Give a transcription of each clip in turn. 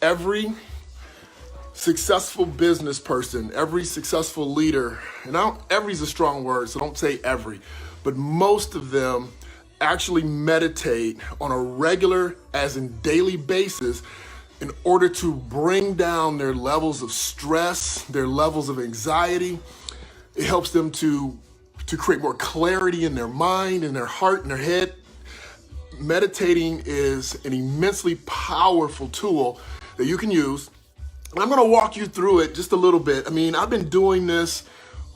every successful business person, every successful leader, and every is a strong word, so don't say every, but most of them actually meditate on a regular, as in daily basis, in order to bring down their levels of stress, their levels of anxiety. It helps them to create more clarity in their mind, in their heart, in their head. Meditating is an immensely powerful tool that you can use. And I'm gonna walk you through it just a little bit. I mean, I've been doing this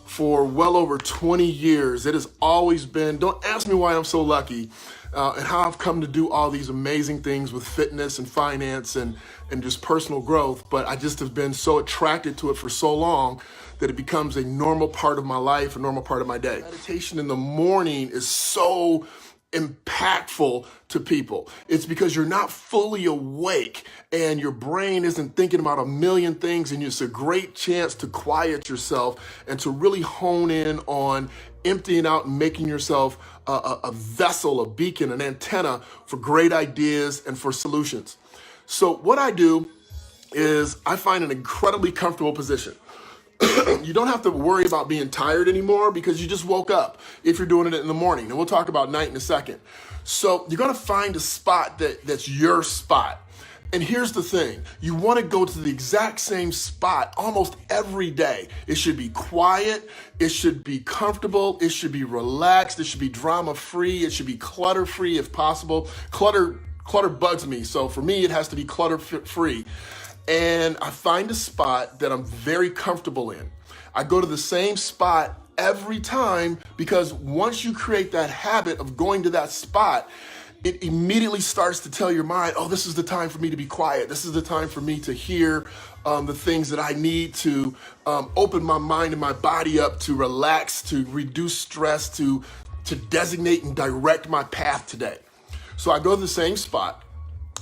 for well over 20 years. It has always been, don't ask me why I'm so lucky and how I've come to do all these amazing things with fitness and finance and just personal growth, but I just have been so attracted to it for so long that it becomes a normal part of my life, a normal part of my day. Meditation in the morning is so impactful to people. It's because you're not fully awake and your brain isn't thinking about a million things, and it's a great chance to quiet yourself and to really hone in on emptying out and making yourself a vessel, a beacon, an antenna for great ideas and for solutions. So what I do is I find an incredibly comfortable position. You don't have to worry about being tired anymore because you just woke up if you're doing it in the morning. And we'll talk about night in a second. So you're gonna find a spot that's your spot. And here's the thing, you wanna go to the exact same spot almost every day. It should be quiet, it should be comfortable, it should be relaxed, it should be drama-free, it should be clutter-free if possible. Clutter bugs me, so for me it has to be clutter-free. And I find a spot that I'm very comfortable in. I go to the same spot every time because once you create that habit of going to that spot, it immediately starts to tell your mind, oh, this is the time for me to be quiet. This is the time for me to hear the things that I need to open my mind and my body up, to relax, to reduce stress, to designate and direct my path today. So I go to the same spot.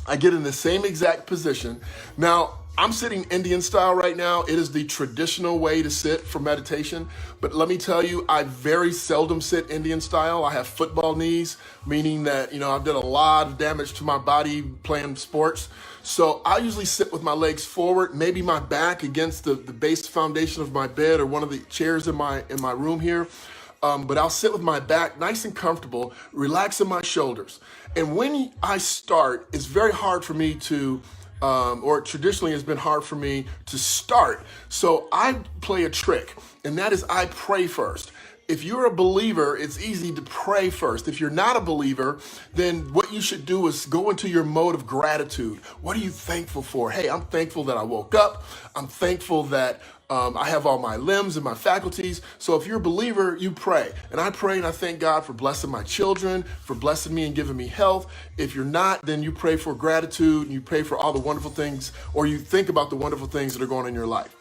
I get in the same exact position. Now, I'm sitting Indian style right now. It is the traditional way to sit for meditation. But let me tell you, I very seldom sit Indian style. I have football knees, meaning that, I've done a lot of damage to my body playing sports. So I usually sit with my legs forward, maybe my back against the base foundation of my bed or one of the chairs in my room here. But I'll sit with my back nice and comfortable, relaxing my shoulders. And when I start, it's very hard for me to, or traditionally has been hard for me to start. So I play a trick, and that is I pray first. If you're a believer, it's easy to pray first. If you're not a believer, then what you should do is go into your mode of gratitude. What are you thankful for? Hey, I'm thankful that I woke up. I'm thankful that I have all my limbs and my faculties. So if you're a believer, you pray. And I pray and I thank God for blessing my children, for blessing me and giving me health. If you're not, then you pray for gratitude and you pray for all the wonderful things, or you think about the wonderful things that are going on in your life.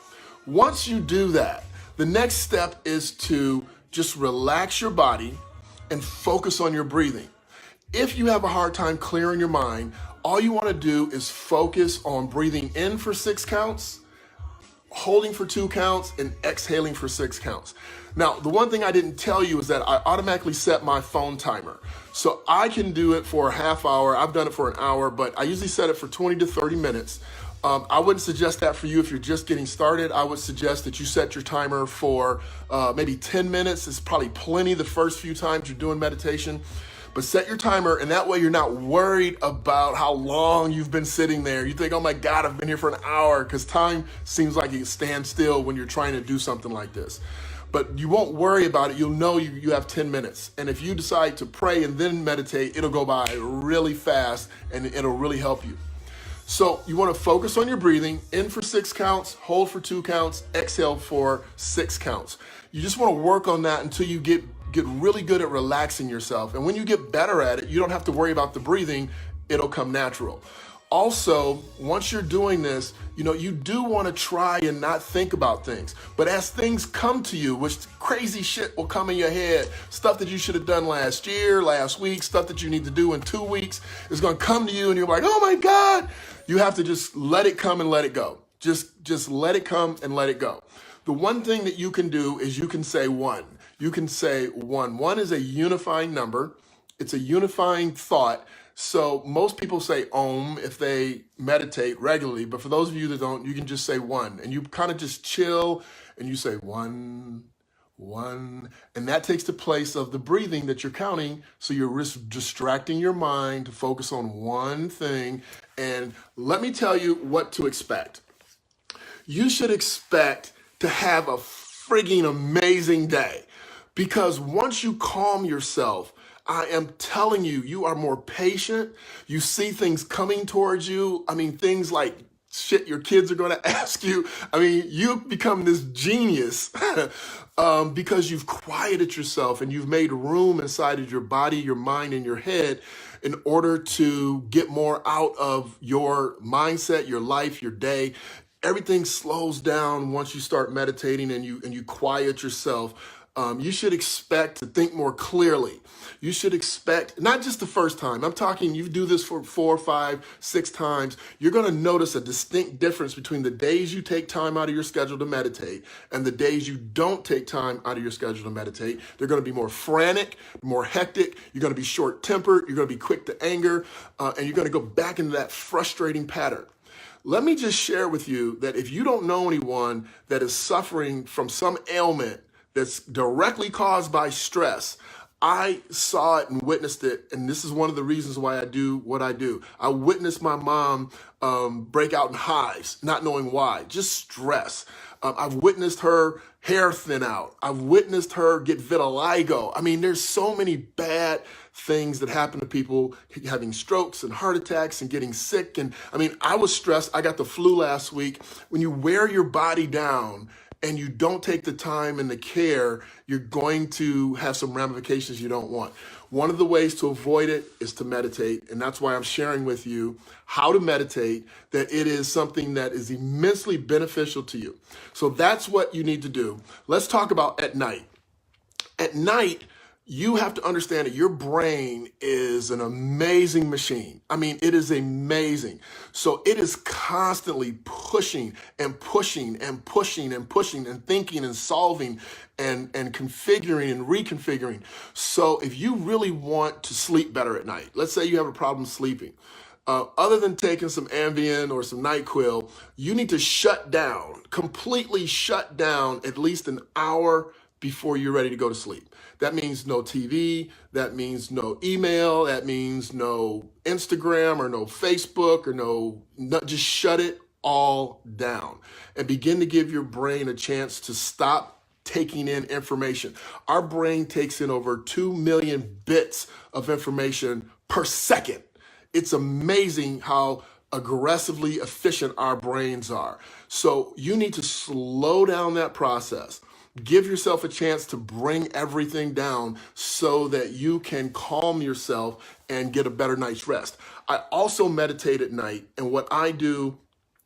Once you do that, the next step is to just relax your body and focus on your breathing. If you have a hard time clearing your mind, all you want to do is focus on breathing in for 6 counts, holding for 2 counts, and exhaling for 6 counts. Now, the one thing I didn't tell you is that I automatically set my phone timer. So I can do it for a half hour. I've done it for an hour, but I usually set it for 20 to 30 minutes. I wouldn't suggest that for you if you're just getting started. I would suggest that you set your timer for maybe 10 minutes. It's probably plenty the first few times you're doing meditation. But set your timer, and that way you're not worried about how long you've been sitting there. You think, oh my God, I've been here for an hour, because time seems like it stands still when you're trying to do something like this. But you won't worry about it. You'll know you have 10 minutes. And if you decide to pray and then meditate, it'll go by really fast and it'll really help you. So you want to focus on your breathing, in for 6 counts, hold for 2 counts, exhale for 6 counts. You just want to work on that until you get really good at relaxing yourself. And when you get better at it, you don't have to worry about the breathing. It'll come natural. Also, once you're doing this, you do want to try and not think about things. But as things come to you, which crazy shit will come in your head, stuff that you should have done last year, last week, stuff that you need to do in 2 weeks, is going to come to you and you're like, oh my God. You have to just let it come and let it go. Just let it come and let it go. The one thing that you can do is you can say 1. You can say 1. 1 is a unifying number. It's a unifying thought So most people say Om if they meditate regularly, but for those of you that don't, you can just say one, and you kind of just chill and you say one, one, and that takes the place of the breathing that you're counting. So you're distracting your mind to focus on one thing. And let me tell you what to expect. You should expect to have a frigging amazing day, because once you calm yourself, I am telling you, you are more patient. You see things coming towards you. I mean, things like shit your kids are going to ask you. I mean, you become this genius because you've quieted yourself and you've made room inside of your body, your mind, and your head in order to get more out of your mindset, your life, your day. Everything slows down once you start meditating and you quiet yourself. You should expect to think more clearly. You should expect, not just the first time, I'm talking you do this for 4, 5, 6 times, you're going to notice a distinct difference between the days you take time out of your schedule to meditate and the days you don't take time out of your schedule to meditate. They're going to be more frantic, more hectic. You're going to be short-tempered. You're going to be quick to anger, and you're going to go back into that frustrating pattern. Let me just share with you that if you don't know anyone that is suffering from some ailment that's directly caused by stress, I saw it and witnessed it, and this is one of the reasons why I do what I do. I witnessed my mom break out in hives, not knowing why, just stress. I've witnessed her hair thin out. I've witnessed her get vitiligo. I mean, there's so many bad things that happen to people having strokes and heart attacks and getting sick. And I mean, I was stressed. I got the flu last week. When you wear your body down and you don't take the time and the care, you're going to have some ramifications you don't want. One of the ways to avoid it is to meditate, and that's why I'm sharing with you how to meditate, that it is something that is immensely beneficial to you. So that's what you need to do. Let's talk about at night. At night, you have to understand that your brain is an amazing machine. I mean, it is amazing. So it is constantly pushing and pushing and pushing and pushing and thinking and solving and configuring and reconfiguring. So if you really want to sleep better at night, let's say you have a problem sleeping, other than taking some Ambien or some NyQuil, you need to shut down, completely shut down at least an hour before you're ready to go to sleep. That means no TV, that means no email, that means no Instagram or no Facebook or just shut it all down and begin to give your brain a chance to stop taking in information. Our brain takes in over 2 million bits of information per second. It's amazing how aggressively efficient our brains are. So you need to slow down that process. Give yourself a chance to bring everything down so that you can calm yourself and get a better night's rest. I also meditate at night, and what I do,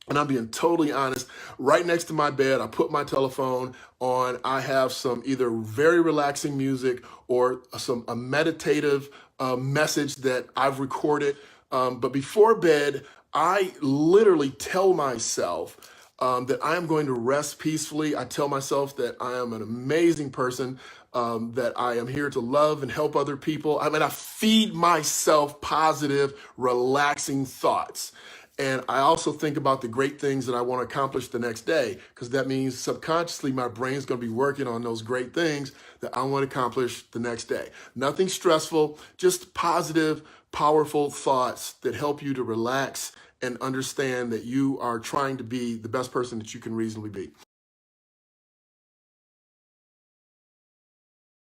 and I'm being totally honest, right next to my bed, I put my telephone on. I have some either very relaxing music or a meditative message that I've recorded. But before bed, I literally tell myself that I am going to rest peacefully. I tell myself that I am an amazing person, that I am here to love and help other people. I mean, I feed myself positive, relaxing thoughts. And I also think about the great things that I want to accomplish the next day, because that means subconsciously my brain's going to be working on those great things that I want to accomplish the next day. Nothing stressful, just positive, powerful thoughts that help you to relax and understand that you are trying to be the best person that you can reasonably be.